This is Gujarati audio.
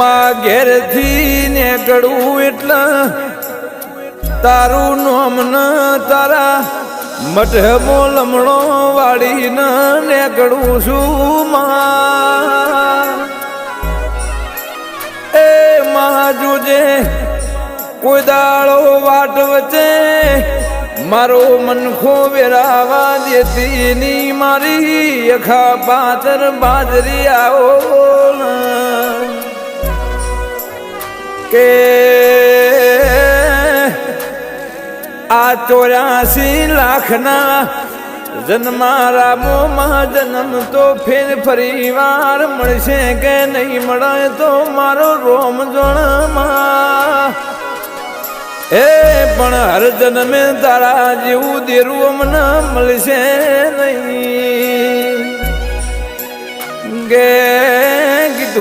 માં ઘેરથી નીકળું એટલે તારું નામ ન તારા મઢમો લમણો વાળીને નીકળું છું માં એ માં જોજે કોઈ દાળો વાટ વચ્ચે મારો મનખો વેરાવા દેતી ની મારી અખા પાતર બાજરી આવો કે આ 84 લાખના જન્મારામોમાં જન્મ તો ફેર ફરી વાર મળશે કે નહીં મળે તો મારો રોમ જોણમાં એ પણ હર જન્મે તારા જેવું દેરું મને મળશે નહીં ગે